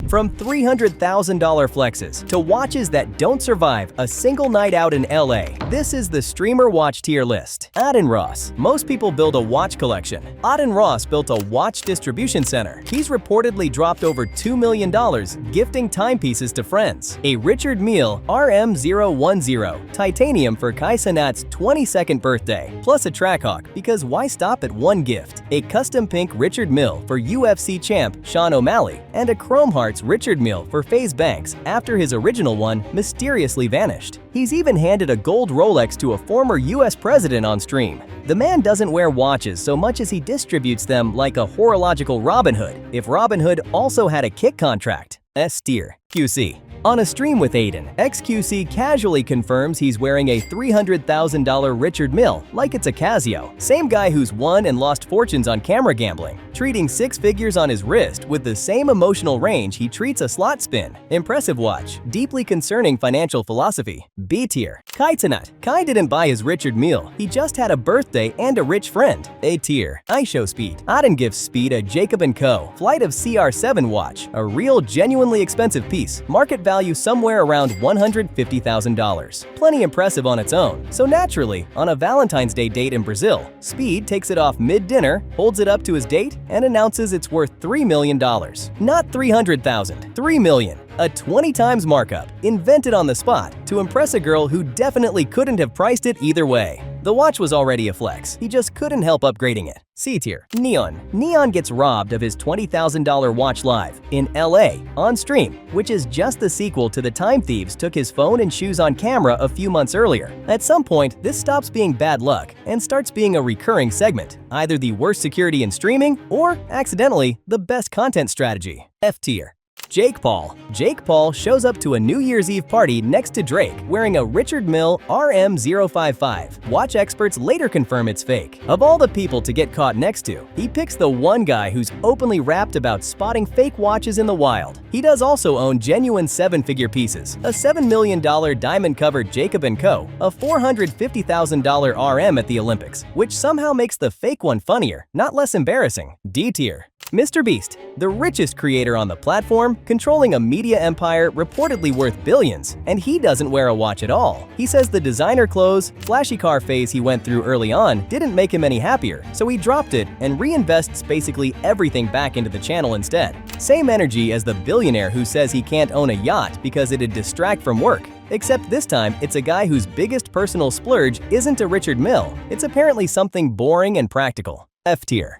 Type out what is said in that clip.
From $300,000 flexes to watches that don't survive a single night out in LA, this is the streamer watch tier list. Adin Ross. Most people build a watch collection. Adin Ross built a watch distribution center. He's reportedly dropped over $2 million gifting timepieces to friends. A Richard Mille RM010 titanium for Kai Cenat's 22nd birthday, plus a Trackhawk because why stop at one gift? A custom pink Richard Mille for UFC champ Sean O'Malley, and a Chrome Hearts Richard Mille for FaZe Banks after his original one mysteriously vanished. He's even handed a gold Rolex to a former US president on stream. The man doesn't wear watches so much as he distributes them like a horological Robin Hood, if Robin Hood also had a kick contract. S tier. QC. On a stream with Aiden, XQC casually confirms he's wearing a $300,000 Richard Mille like it's a Casio. Same guy who's won and lost fortunes on camera gambling, treating six figures on his wrist with the same emotional range he treats a slot spin. Impressive watch, deeply concerning financial philosophy. B tier. Kai Cenat. Kai didn't buy his Richard Mille, he just had a birthday and a rich friend. A tier. iShowSpeed. Adin gives Speed a Jacob & Co. Flight of CR7 watch, a real genuinely expensive piece, market value somewhere around $150,000. Plenty impressive on its own, so naturally, on a Valentine's Day date in Brazil, Speed takes it off mid-dinner, holds it up to his date, and announces it's worth $3 million. Not $300,000, $3 million. A 20 times markup, invented on the spot, to impress a girl who definitely couldn't have priced it either way. The watch was already a flex, he just couldn't help upgrading it. C tier. Neon. Neon gets robbed of his $20,000 watch live in LA on stream, which is just the sequel to the time thieves took his phone and shoes on camera a few months earlier. At some point, this stops being bad luck and starts being a recurring segment, either the worst security in streaming or, accidentally, the best content strategy. F tier. Jake Paul. Jake Paul shows up to a New Year's Eve party next to Drake wearing a Richard Mille RM055. Watch experts later confirm it's fake. Of all the people to get caught next to, he picks the one guy who's openly rapped about spotting fake watches in the wild. He does also own genuine seven-figure pieces, a $7 million diamond-covered Jacob & Co., a $450,000 RM at the Olympics, which somehow makes the fake one funnier, not less embarrassing. D tier. Mr. Beast, the richest creator on the platform, controlling a media empire reportedly worth billions, and he doesn't wear a watch at all. He says the designer clothes, flashy car phase he went through early on didn't make him any happier, so he dropped it and reinvests basically everything back into the channel instead. Same energy as the billionaire who says he can't own a yacht because it'd distract from work. Except this time, it's a guy whose biggest personal splurge isn't a Richard Mille, it's apparently something boring and practical. F tier.